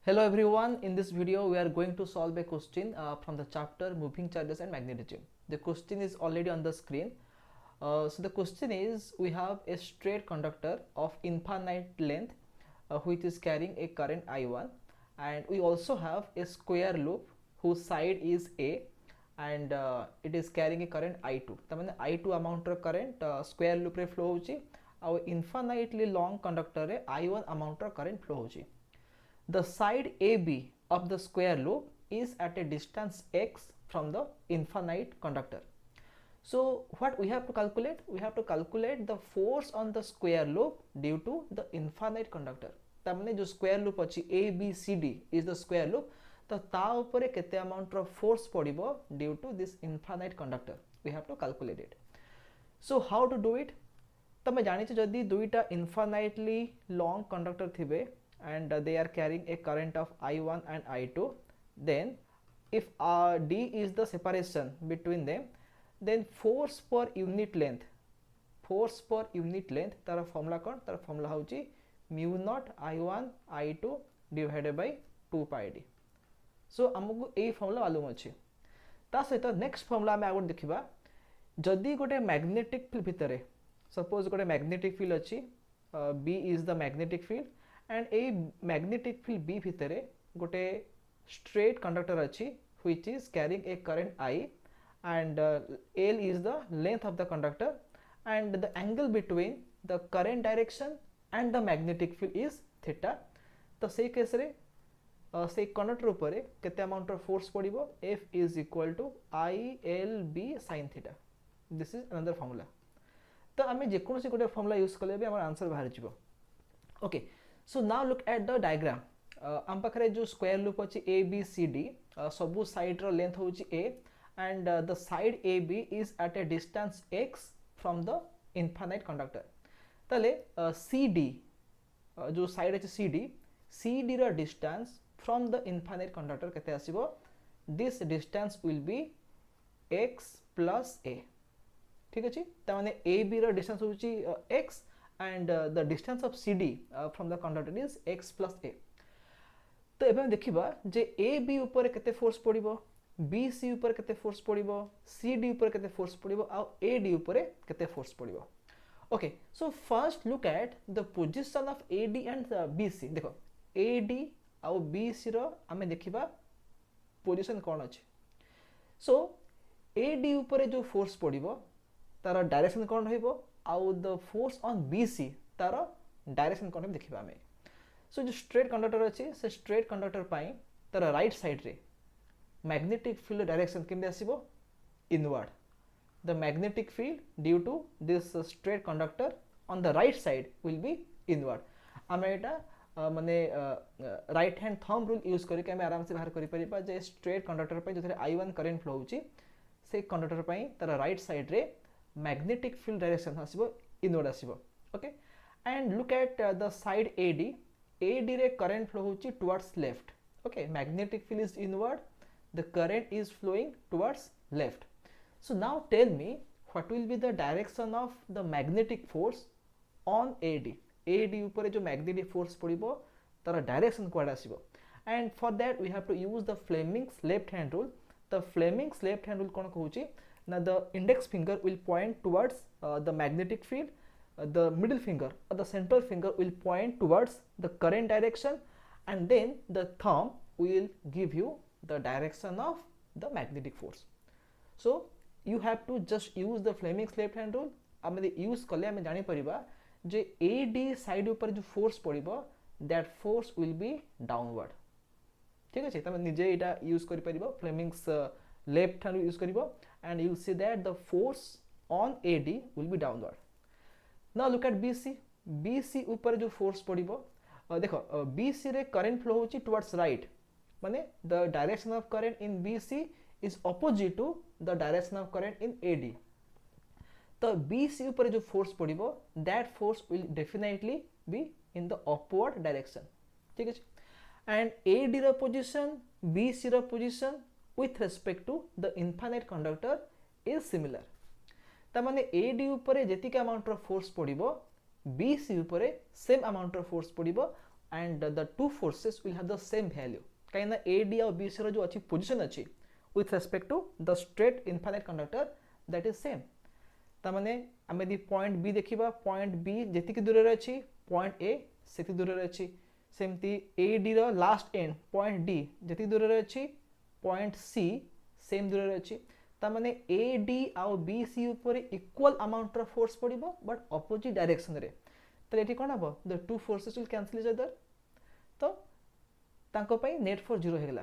Hello everyone, in this video we are going to solve a question from the chapter moving charges and magnetism. The question is already on the screen. So the question is, we have a straight conductor of infinite length which is carrying a current I1, and we also have a square loop whose side is A, and it is carrying a current I2. that means I2 amount of current square loop रे flow होची और infinitely long conductor रे I1 amount of current flow होची. The side AB of the square loop is at a distance x from the infinite conductor. So what we have to calculate? We have to calculate the force on the square loop due to the infinite conductor. तामने जो square loop अच्छी ABCD is the square loop, तो ता ऊपर केते amount of force पड़िबो due to this infinite conductor. We have to calculate it. So how to do it? तमे जानी छ जदी दुईटा infinitely long conductor थिबे and they are carrying a current of I1 and I2, then if D is the separation between them, then force per unit length तार formula कौन? तार formula होची mu naught I1 I2 divided by 2 pi d. सो हमको a formula मालूम अछि. ता सहित next formula में आगो देखिबा, जदी गोटे मैग्नेटिक फील्ड भितरे सपोज गोटे मैग्नेटिक फील्ड अछि, B is the magnetic field, and a magnetic field B भितरे गोटे straight conductor अच्छी which is carrying a current I, and L is the length of the conductor, and the angle between the current direction and the magnetic field is theta. तो से case रे से conductor ऊपर केते amount of force पड़िबो? F is equal to ILB sin theta. This is another formula. तो आमे जे कोनोसी गोटे फॉर्मूला यूज करले भी हमर आंसर बाहर जिवो. Okay, so now look at the diagram. आम पाखरे जो स्क्वायर लूप अछि A B C D, सबु साइड रो लेंथ होछि A, and the side AB is at a distance x from the infinite conductor. ताले CD जो साइड अछि CD रो distance from the infinite conductor केते आसीबो? This distance will be x plus A. ठीक अछि, त माने AB रो डिस्टेंस होछि x, and the distance of CD from the conductor is x plus A. तो एबे देखिबा जे AB ऊपर केते फोर्स पड़िबो, BC ऊपर केते फोर्स पड़िबो, CD ऊपर केते फोर्स पड़िबो, आ AD ऊपर केते फोर्स पड़िबो. Okay, so first look at the position of AD and BC. देखो AD आ BC रो हमें देखिबा पोजीशन कोन अछि. सो AD ऊपर जो फोर्स पड़िबो तार डायरेक्शन कोन रहइबो, आउ द फोर्स ऑन BC तार डायरेक्शन कोन देखिबा हमें. सो जो स्ट्रेट कंडक्टर अछि से स्ट्रेट कंडक्टर पाई तार राइट साइड रे मैग्नेटिक फील्ड डायरेक्शन केमते आसीबो? Inward. The magnetic field due to this straight conductor on the right side will be inward. आमे एटा माने right hand thumb rule use करके हमें आराम से बाहर करि परिबा जे स्ट्रेट कंडक्टर पे जोथरे I1 करंट फ्लो होची से कंडक्टर पाई तार राइट साइड रे magnetic field direction आसीबो इनवर्ड आसीबो. Okay, and look at the side AD रे करंट फ्लो होची towards left. Okay, magnetic field is inward, the current is flowing towards left. So now tell me what will be the direction of the magnetic force on AD ऊपर जो magnetic force पड़िबो तार direction कोड आसीबो. And for that we have to use the Fleming's left hand rule. The Fleming's left hand rule कोन कहूची? Now the index finger will point towards the magnetic field, the middle finger or the central finger will point towards the current direction, and then the thumb will give you the direction of the magnetic force. So you have to just use the Fleming's left hand rule. आमे use कले आमे जानि परिबा जे AD side ऊपर जो force पड़िबो that force will be downward. ठीक अछि, तमे निजे एटा यूज करि परिबो Fleming's left hand use करिबो, and you will see that the force on AD will be downward. Now look at BC ऊपर जो फोर्स पड़िबो, देखो BC रे करंट फ्लो होची टुवर्ड्स राइट, माने the direction of current in BC is opposite to the direction of current in AD. तो BC ऊपर जो force पड़िबो that force will definitely be in the upward direction. ठीक अछि, and AD रो position BC रो position with respect to the infinite conductor is similar. ता माने AD ऊपर जेतिका अमाउंट ऑफ फोर्स पड़िबो BC ऊपर सेम अमाउंट ऑफ फोर्स पड़िबो and the two forces will have the same value कहीं ना AD और BC रो जो अच्छी पोजीशन अच्छी with respect to the straight infinite conductor that is same तामाने आमे दी पॉइंट बी देखिबा पॉइंट बी जेतिकी दूर रे अछि पॉइंट ए सेति दूर रे अछि सेमती AD रो लास्ट एंड पॉइंट डी जेतिकी दूर रे अछि पॉइंट सी सेम दूर रे अछि तामाने AD आउ BC ऊपर इक्वल अमाउंट रो फोर्स पड़िबो बट ऑपोजिट डायरेक्शन रे तो एटी कोन हबो the two forces will cancel each other तो तांको पई नेट फोर्स 0 हेगला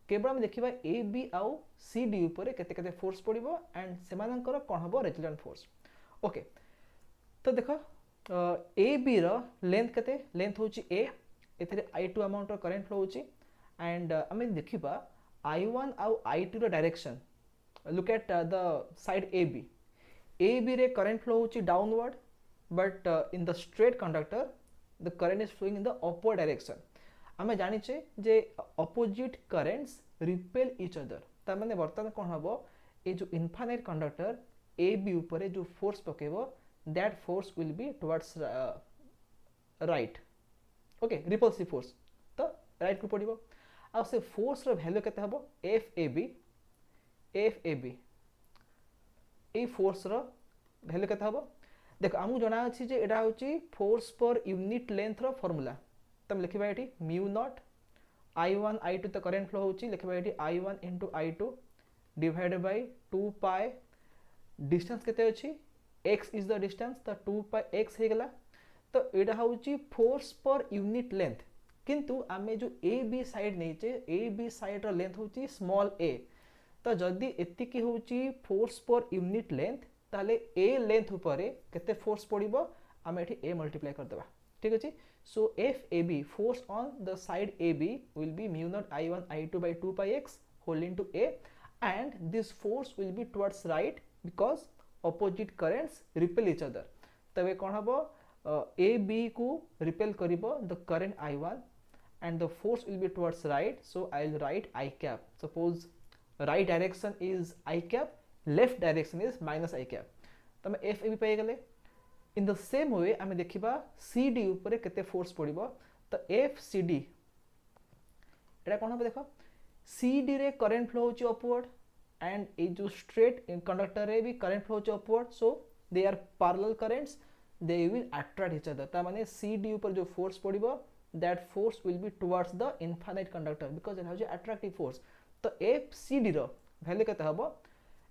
केवल हम देखिबा AB आउ CD ऊपर केते केते फोर्स पड़िबो एंड सेमानकर कोन हबो रेजल्टेंट फोर्स ओके तो देखो AB रो लेंथ केते लेंथ होची A एथिरे I2 अमाउंट रो करंट फ्लो होची एंड हम देखिबा I1 आउ I2 रो direction look at the side AB रे करंट फ्लो होची downward but in the straight conductor the current is flowing in the upward direction आमे जानिचे जे opposite currents repel each other ता माने वर्तमान कोन हबो ए जो infinite conductor AB ऊपर जो force पकेबो that force will be towards right okay repulsive force तो right को पडिबो आ से फोर्स रो वैल्यू केते हबो FAB ए फोर्स रो वैल्यू केते हबो देखो आमु जना अछि जे एटा होची फोर्स पर यूनिट लेंथ रो फार्मूला तम लिखिबा एठी म्यू नॉट I1 I2 तो करंट फ्लो होची लिखिबा एठी I1 I2 divided by 2 pi distance केते अछि x इज द डिस्टेंस तो 2 पाई x हे गेला तो एटा होची फोर्स पर यूनिट लेंथ किंतु आमे जो AB साइड नेचे AB साइड रो लेंथ होची स्मॉल a तो जदी एति की होची फोर्स पर यूनिट लेंथ ताले a लेंथ ऊपर केते फोर्स पड़िबो हम एठी a मल्टीप्लाई कर देबा ठीक अछि सो FAB force on the side AB will be mu naught I1 I2 by 2 pi x whole into a and this force will be towards right because opposite currents repel each other तबे कोन हबो AB को repel करिबो the current I1 and the force will be towards right so I will write I cap suppose right direction is I cap left direction is minus I cap तो मैं FAB पाई गले in the same way आमे देखिबा CD ऊपर केते force पड़िबो तो FCD एटा कोन हबो देखो CD रे करंट फ्लो होची अपवर्ड एंड ए जो स्ट्रेट कंडक्टर रे भी करंट फ्लो होची upward so they are parallel currents they will attract each other ता माने CD ऊपर जो फोर्स पड़िबो that force will be towards the infinite conductor because it has a attractive force तो FCD रो value केते हबो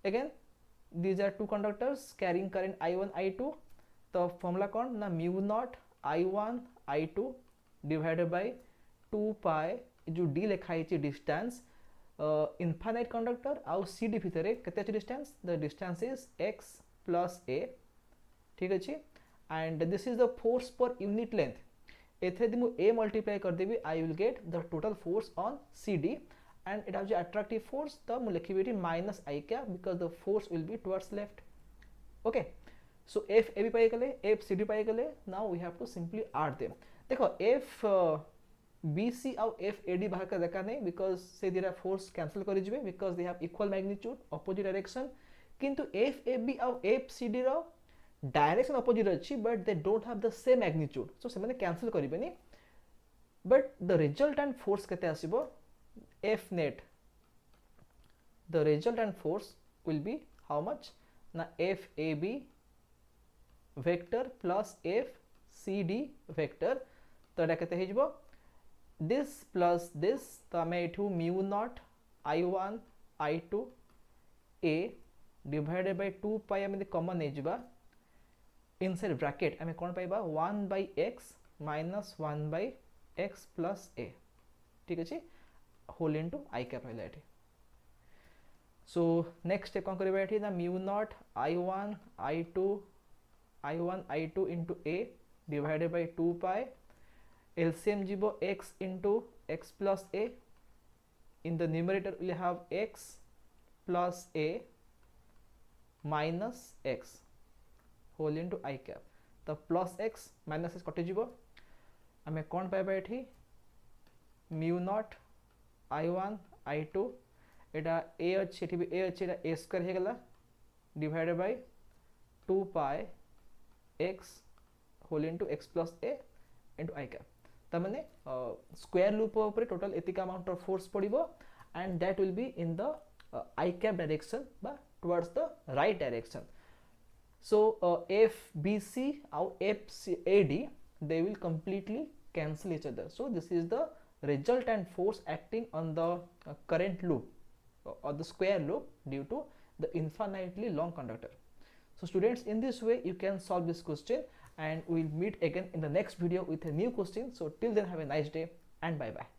again these are two conductors carrying current I1 I2 तो formula कौन ना mu naught I1 I2 divided by 2 पाई जो d लिखाई छि distance infinite conductor आउ CD भितरे केते छि distance the distance is x plus a ठीक अछि and this is the force per unit length एथे दि मु a मल्टीप्लाई कर देबी I will get the total force on CD and it has a attractive force तो मु लिखिबी एठी minus I cap because the force will be towards left okay so FAB पाई गले FCD पाई गले now we have to simply add them देखो BC और FAD बाहर का देखा नहीं because से दिरा फोर्स कैंसिल करि जिवे because they have equal magnitude opposite direction किंतु FAB और FCD रो डायरेक्शन ऑपोजिट अछि but they don't have the same magnitude so से माने cancel करिबेनी but the resultant force केते आसीबो F net the resultant force will be how much na FAB vector plus FCD vector तो एटा केते हेजबो this plus this तो हमें एठू mu naught I1 I2 a divided by 2 pi हमें common नै जिबा inside bracket हमें कोन पाइबा 1 by x minus 1 by x plus a ठीक अछि whole into I cap रहला एठी so next step कोन करबा एठी ना mu naught I1 I2 into a divided by 2 pi LCM jibo x into x plus a in the numerator we have x plus a minus x whole into I cap तो plus x minus x कटि जिवो हमें कोन पाइबा एठी mu naught I1 I2 Etah a अछि एठी भी a अछि एटा a स्क्वायर हे गेला divided by 2 pi x whole into x plus a into I cap तामाने स्क्वायर लूप ऊपर टोटल एतिका अमाउंट ऑफ फोर्स पड़िबो and that will be in the I cap direction बा towards the right direction. So FBC or FAD, they will completely cancel each other. So this is the resultant force acting on the current loop or the square loop due to the infinitely long conductor. So students, in this way you can solve this question, and we will meet again in the next video with a new question. So till then, have a nice day and bye bye.